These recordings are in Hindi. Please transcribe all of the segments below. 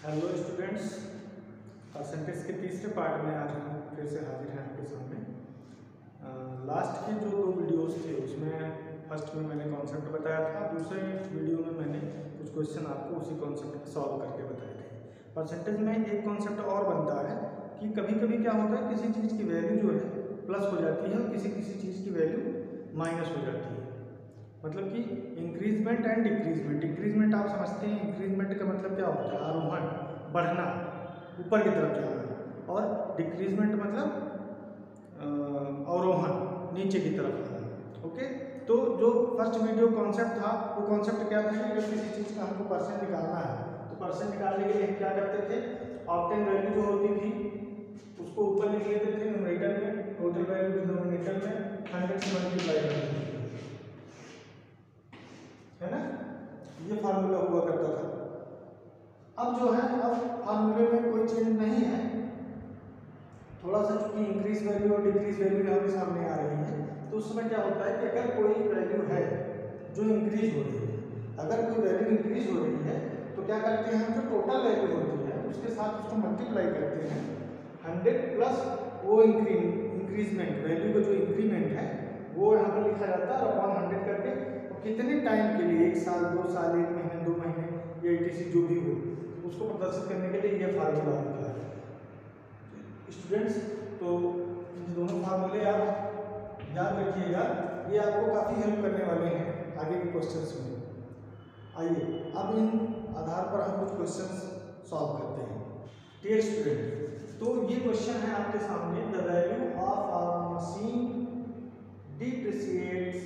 हेलो स्टूडेंट्स, परसेंटेज के तीसरे पार्ट में आज हम फिर से हाजिर हैं आपके सामने। लास्ट की जो 2 वीडियोस थे उसमें फर्स्ट में मैंने कॉन्सेप्ट बताया था, दूसरे वीडियो में मैंने कुछ क्वेश्चन आपको उसी कॉन्सेप्ट सॉल्व करके बताए थे। परसेंटेज में एक कॉन्सेप्ट और बनता है कि कभी कभी क्या होता है, किसी चीज़ की वैल्यू जो है प्लस हो जाती है और किसी किसी चीज़ की वैल्यू माइनस हो जाती है। मतलब कि इंक्रीजमेंट एंड डिक्रीजमेंट। इंक्रीजमेंट आप समझते हैं, इंक्रीजमेंट का मतलब क्या होता है? आरोहण, बढ़ना, ऊपर की तरफ जाना। और डिक्रीजमेंट मतलब अवरोहण, नीचे की तरफ आना। ओके, तो जो फर्स्ट वीडियो कॉन्सेप्ट था वो कॉन्सेप्ट क्या था कि जब किसी चीज़ का हमको परसेंट निकालना है तो परसेंट निकालने के लिए क्या करते थे? ऑक्टेन वैल्यू जो होती थी उसको ऊपर लिख लेते थे न्यूमरेटर में, टोटल वैल्यू डिनोमिनेटर में 100 से मल्टीप्लाई कर देते थे, है ना। ये फार्मूला हुआ करता था। अब जो है, अब फार्मूले में कोई चेंज नहीं है। थोड़ा सा चूंकि इंक्रीज वैल्यू और डिक्रीज वैल्यू यहाँ पे सामने आ रही है, तो उस समय क्या होता है कि अगर कोई वैल्यू है जो इंक्रीज हो रही है, अगर कोई वैल्यू इंक्रीज हो रही है तो क्या करते हैं, जो टोटल वैल्यू होती है उसके साथ उसको मल्टीप्लाई करते हैं 100 प्लस वो इंक्रीजमेंट वैल्यू का जो इंक्रीमेंट है वो यहाँ पर लिखा जाता है अपॉन 100 करके। कितने टाइम के लिए, 1 साल, 2 साल, 1 महीने, 2 महीने, या etc जो भी हो, उसको प्रदर्शित करने के लिए ये फार्मूला होता है स्टूडेंट्स। तो ये दोनों फार्मूले आप याद रखिएगा, ये आपको काफ़ी हेल्प करने वाले हैं आगे के क्वेश्चंस में। आइए अब इन आधार पर हम कुछ क्वेश्चंस सॉल्व करते हैं। डियर स्टूडेंट, तो ये क्वेश्चन है आपके सामने, the value of a machine depreciates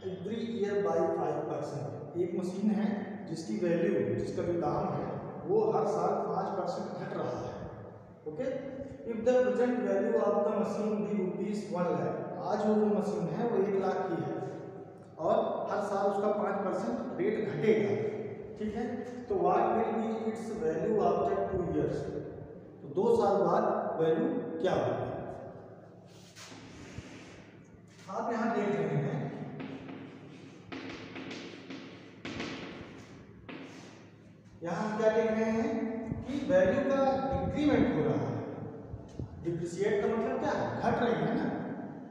every year by 5%। एक मशीन है जिसकी वैल्यू, जिसका जो दाम है वो हर साल 5% घट रहा है। Okay, if the present value of the machine be ₹1 lakh, आज वो जो मशीन है वो 1 लाख की है और हर साल उसका 5% रेट घटेगा, ठीक है। तो what will be it's value after 2 years, तो 2 साल बाद वैल्यू क्या होगी? आप यहाँ देख रहे हैं, यहाँ हम क्या देख रहे हैं कि वैल्यू का डिक्रीमेंट हो रहा है। डिप्रिसिएट का मतलब क्या है? घट रही है ना,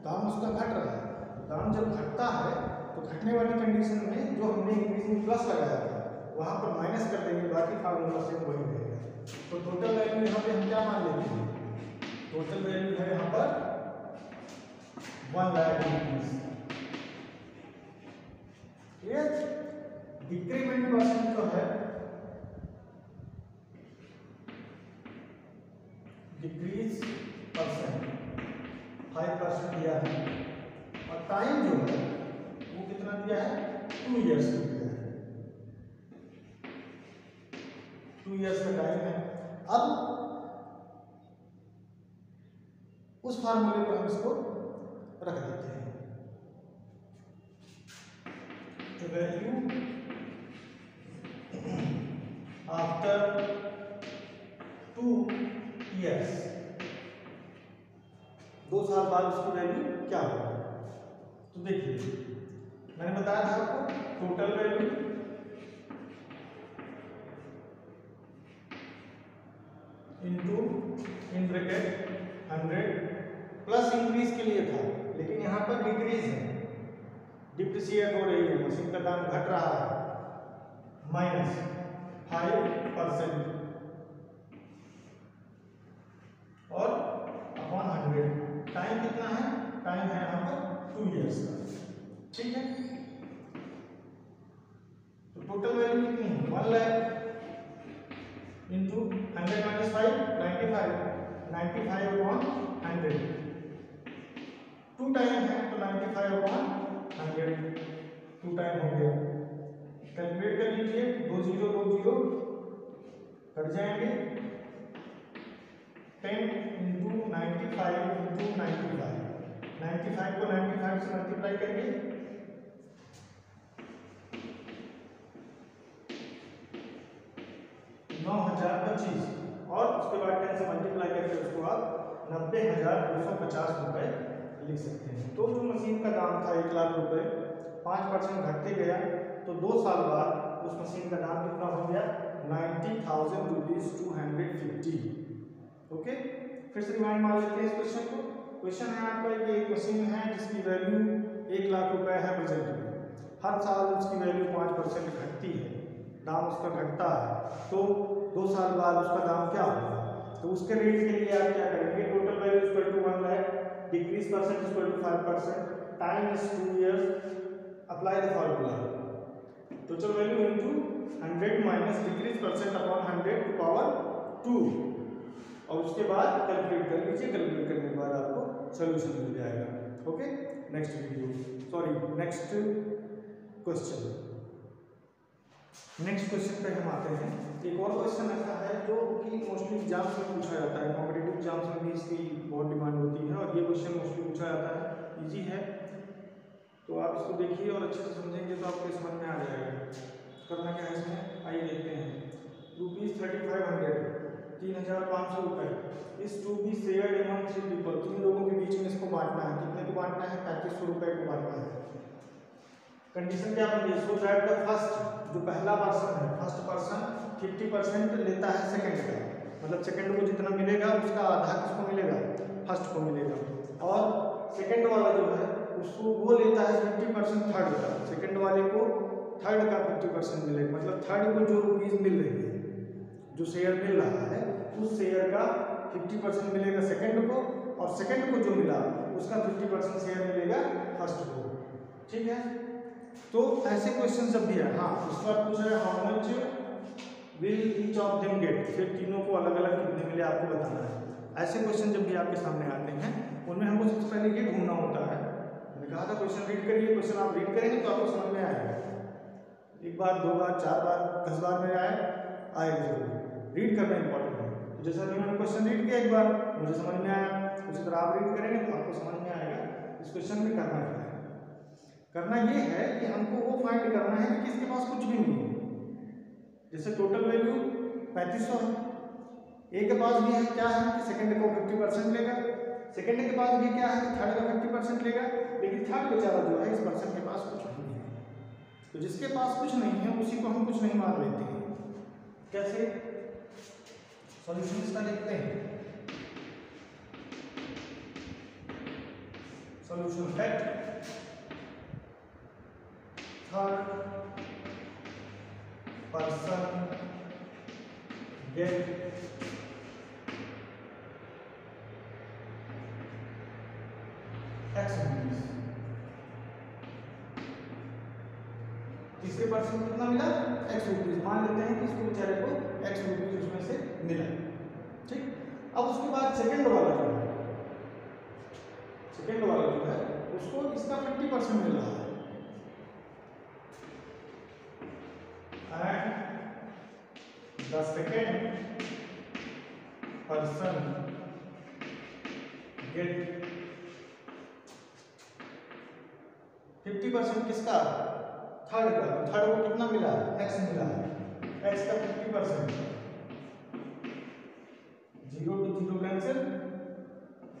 दाम उसका घट रहा है। दाम जब घटता है तो घटने वाली कंडीशन में जो हमने इंक्रीज में प्लस लगाया था वहाँ पर माइनस कर देंगे, बाकी फार्मूला से वही रहेगा। तो टोटल वैल्यू यहाँ पे हम क्या मान लेते हैं? टोटल वैल्यू है यहाँ पर 1 लाख रुपीज। डिक्रीमेंट परसेंट जो है, डिक्रीज परसेंट 5% दिया है और टाइम जो है वो कितना दिया है? 2 ईयर्स का दिया है। 2 ईयर्स का टाइम है। अब उस फार्मूले पर हम इसको रख देते हैं। वैल्यू आफ्टर 2 ईयर्स, 2 साल बाद उसकी वैल्यू क्या होगा? तो देखिए, मैंने बताया था आपको total value into in bracket 100 plus increase के लिए था, लेकिन यहाँ पर डिक्रीज है, डिप्रिसिएट हो रही है, मशीन का दाम घट रहा है, माइनस 5% और अपॉन 100। टाइम कितना है? टाइम है यहाँ पर 2 ईयर्स का, ठीक है। तो टोटल वैल्यू कितनी है? 1 lakh into 100 minus 5, 95 upon 100। 2 time है तो 95 अपॉन 100, 2 टाइम हो गया। कैलकुलेट कर लीजिए, 2 0 2 0 कट जाएंगे। 10 इंटू 95 इंटू 95, 95 को 95 से मल्टीप्लाई करेंगे, 9025 और उसके बाद 10 से मल्टीप्लाई करके उसको आप 90,250 रुपए लिख सकते हैं। तो जो मशीन का दाम था 1 लाख रुपए, 5% घटते गया तो 2 साल बाद उस मशीन का दाम कितना हो गया? 90,000 रुपीज 250। ओके, फिर से रिमाइंड मार लेते हैं इस क्वेश्चन को। क्वेश्चन है आपका कि एक मशीन है जिसकी वैल्यू 1 लाख रुपए है प्रेजेंट में, हर साल उसकी वैल्यू 5% घटती है, दाम उसका घटता है, तो 2 साल बाद उसका दाम क्या होगा? तो उसके रेट के लिए आप क्या करेंगे? Total value equal to 1 lakh, decrease percent equal to 5%, time is 2 years, apply the formula. Total value into 100 minus decrease percent upon 100 to power 2, और उसके बाद कैलकुलेट कर लीजिए। कैलकुलेट करने के बाद आपको सॉल्यूशन मिल जाएगा। Okay, next question. Next question पे हम आते हैं। एक और क्वेश्चन ऐसा है जो कि मोस्टली एग्जाम्स में पूछा जाता है, कॉम्पिटिटिव एग्जाम्स में भी इसकी बहुत डिमांड होती है, और ये क्वेश्चन मोस्टली पूछा जाता है, इजी है। तो आप इसको देखिए और अच्छे से समझेंगे तो आपको समझ में आ जाएगा। करना क्या है इसमें, आइए देखते हैं। ₹3500 3,500 रुपये is to be shared among 3 people, 3 लोगों के बीच में इसको बांटना है। कितने को बांटना है? 3500 रुपये को बांटना है। कंडीशन क्या बन गई? सो दैट द फर्स्ट, जो पहला पर्सन है, फर्स्ट पर्सन 50% लेता है सेकंड का, मतलब सेकंड को जितना मिलेगा उसका आधा किसको मिलेगा? फर्स्ट को मिलेगा। और सेकंड वाला जो है उसको वो लेता है 50% थर्ड का, सेकंड वाले को थर्ड का 50% मिलेगा, मतलब थर्ड को जो रुपीज मिल रही है, जो शेयर मिल रहा है, उस शेयर का 50% मिलेगा सेकंड को, और सेकंड को जो मिला उसका 50% शेयर मिलेगा फर्स्ट को। ठीक है, तो ऐसे क्वेश्चन जब भी है, हाँ उस बार पूछ रहे हैं how much will each of them get, फिर तीनों को अलग अलग कितने मिले आपको बताना है। ऐसे क्वेश्चन जब भी आपके सामने आते हैं उनमें हमको सबसे पहले ये ढूंढना होता है। मैंने कहा था क्वेश्चन रीड करिए, क्वेश्चन आप रीड करेंगे तो आपको समझ में आएगा। 1 बार 2 बार 4 बार 10 बार में आएगा जरूर। रीड करना इंपॉर्टेंट है। तो जैसा कि मैंने क्वेश्चन रीड किया एक बार, मुझे समझ में आया, उसी तरह आप रीड करेंगे तो आपको समझ में आएगा इस क्वेश्चन में करना क्या है। करना ये है कि हमको वो फाइंड करना है कि किसके पास कुछ भी नहीं है। जैसे टोटल वैल्यू 3500 है, ए के पास भी है क्या है कि सेकंड को 50% लेगा, सेकंड के पास भी क्या है कि थर्ड का 50% लेगा, लेकिन थर्ड बेचारा जो है इस पर्सन के पास कुछ नहीं है। तो जिसके पास कुछ नहीं है उसी को हम कुछ नहीं मान लेते हैं। कैसे? सॉल्यूशन इसका देखते हैं। Solution let third person get x rupees. तीसरे पर्सन को कितना मिला? X rupees. मान लेते हैं कि इसको बेचारे को एक्स रुपीज उसमें से मिला। ठीक, अब उसके बाद सेकंड वाला जो है, उसको इसका 50% मिल रहा है, and the second person get 50% किसका? थर्ड का। थर्ड को कितना मिला? एक्स मिला है, एक्स का 50%। 0 to 0 कैंसिल,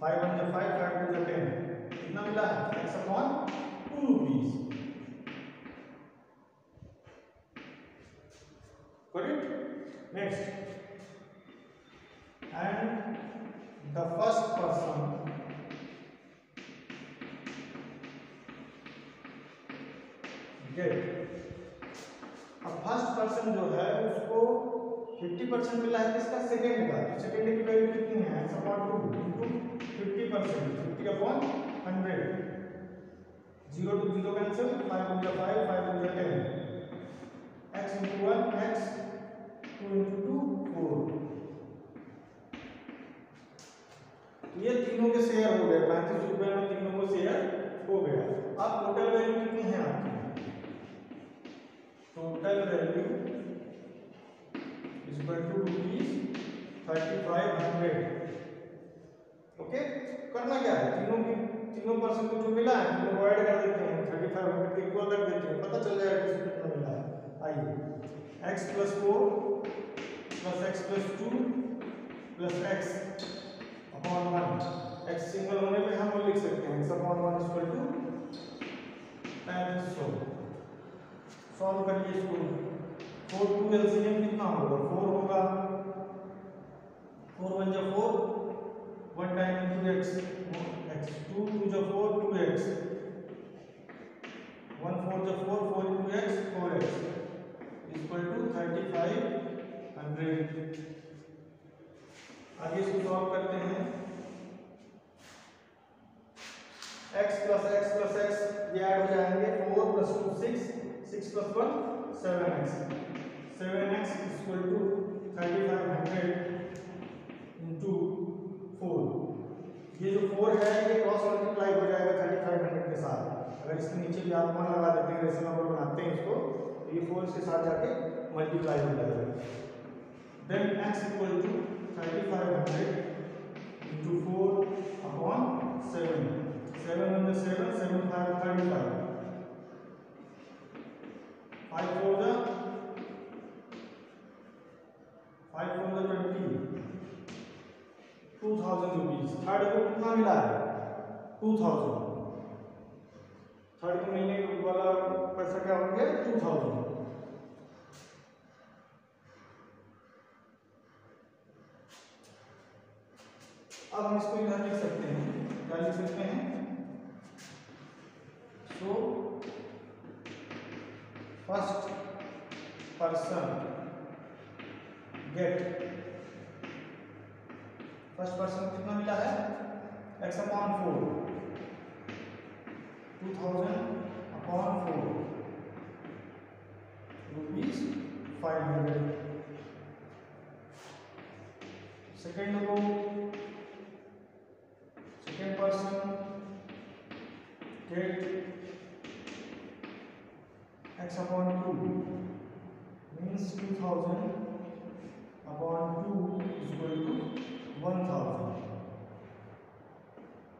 5 1 5, 5 2 10, कितना मिला है? X upon 2 rupees. Correct. Next, and the first person get, अब फर्स्ट पर्सन जो है उसको 50% मिला है किसका? सेकंड का। तो सेकंड की वैल्यू कितनी है? X upon 2 into 50%, 50 upon 100, 0 to 0 cancel, 5 1 5, 5 2 10, x into 1 x, 2 into 2 4। ये तीनों के शेयर हो गए, 35 रुपए में तीनों को शेयर हो गया। अब टोटल वैल्यू कितनी है आपकी? Total value is equal to ₹3500। Okay, करना क्या है? तीनों पर्सन को जो मिला है तीनों को ऐड कर देते हैं, 3500 के इक्वल कर देते हैं, पता चल जाएगा किसको कितना मिला है। आइए, x + 4 + x + 2 + x upon 1, x single होने पे हम लिख सकते हैं x अपॉन 1 = 3500। सॉल्व करिए इसको, 4 2 एलसीएम कितना होगा 4 होगा, 4 1 जा 4, 1 टाइम इनटू x, 2 2 जा 4 2x, 1 4 जा 4 4 into x 4x equal to 3500। आगे इसको सॉल्व करते हैं। x प्लस ये ऐड हो जाएंगे, 4 plus 2 6, 6 plus 1 7x, 7x equal to 3500 into 4। ये जो 4 है ये क्रॉस मल्टीप्लाई हो जाएगा 3500 के साथ। अगर इसके नीचे भी आप 1 लगा देते हैं, रेशनल नंबर बनाते हैं इसको, तो ये 4 इसके साथ जाके मल्टीप्लाई हो जाएगा। Then x equal to 3500 into 4 upon 7, 7 1 7, 7 5 35, 5 4 जा 20, 2000 रुपीज। थर्ड को कितना मिला है 2000, थर्ड को मिलने वाला पैसा क्या हो गया 2000। अब हम इसको इधर लिख सकते हैं, क्या लिख सकते हैं, so first person get, first person कितना मिला है x upon 4, 2000 upon 4 rupees 500। Second को, second person get x upon 2 means 2000 upon 2 equal to 1000।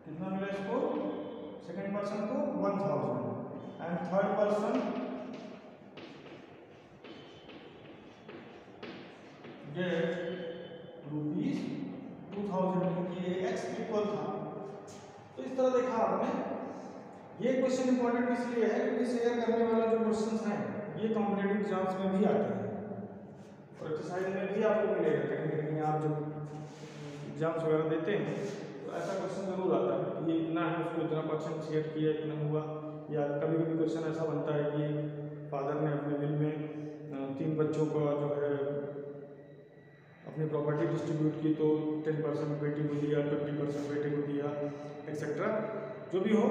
कितना मिला इसको, सेकेंड पर्सन को 1000 and third person get rupees 2000, क्योंकि ये x इक्वल था। तो इस तरह देखा आपने। ये क्वेश्चन इंपॉर्टेंट इसलिए है क्योंकि शेयर करने वाला जो क्वेश्चंस हैं ये कॉम्पिटिटिव एग्जाम्स में भी आते हैं और एक्सरसाइज में भी आपको मिलेगा। कहीं ना कहीं आप जब एग्जाम्स वगैरह देते हैं तो ऐसा क्वेश्चन जरूर आता है कि ये इतना है, उसको इतना परसेंट शेयर किया, इतना हुआ। या कभी कभी क्वेश्चन ऐसा बनता है कि फादर ने अपने विल में 3 बच्चों का जो है अपनी प्रॉपर्टी डिस्ट्रीब्यूट की, तो 10% बेटी को दिया, 20% बेटे को दिया, एक्सेट्रा। जो भी हो,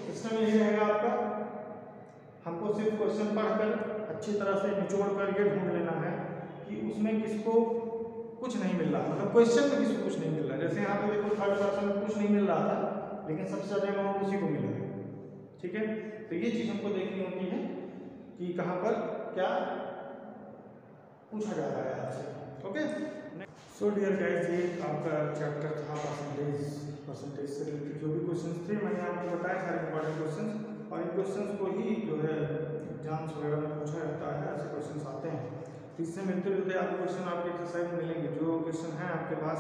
सिस्टम यही रहेगा आपका। हमको सिर्फ क्वेश्चन पढ़कर अच्छी तरह से निचोड़ कर ये ढूंढ लेना है कि उसमें किसको कुछ नहीं मिल रहा, मतलब क्वेश्चन में किसको कुछ नहीं मिल रहा। जैसे यहाँ पे देखो थर्ड पर्सन को कुछ नहीं मिल रहा था, लेकिन सबसे ज़्यादा अमाउंट उसी को मिला है। ठीक है, तो ये चीज़ हमको देखनी होती है कि कहाँ पर क्या पूछा जा रहा है आपसे। ओके, सो डियर गाइस, ये आपका चैप्टर था परसेंटेज से रिलेटेड जो भी क्वेश्चंस थे मैंने आपको बताया, सारे इंपॉर्टेंट क्वेश्चंस। और इन क्वेश्चंस को ही जो है एग्जाम्स वगैरह में पूछा जाता है, ऐसे क्वेश्चंस आते हैं। तो इससे मिलते जुलते आपको क्वेश्चन आपके एक्सरसाइज में मिलेंगे। जो क्वेश्चन है आपके पास,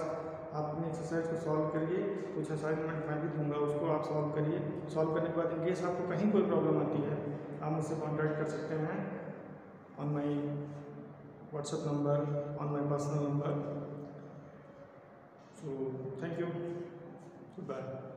आप अपनी एक्सरसाइज को सॉल्व करिए। कुछ असाइनमेंट मैं भी दूंगा, उसको आप सॉल्व करिए। सॉल्व करने के बाद इन केस आपको कहीं कोई प्रॉब्लम आती है, आप मुझसे कॉन्टैक्ट कर सकते हैं on my WhatsApp number, on my personal number. So thank you. Goodbye.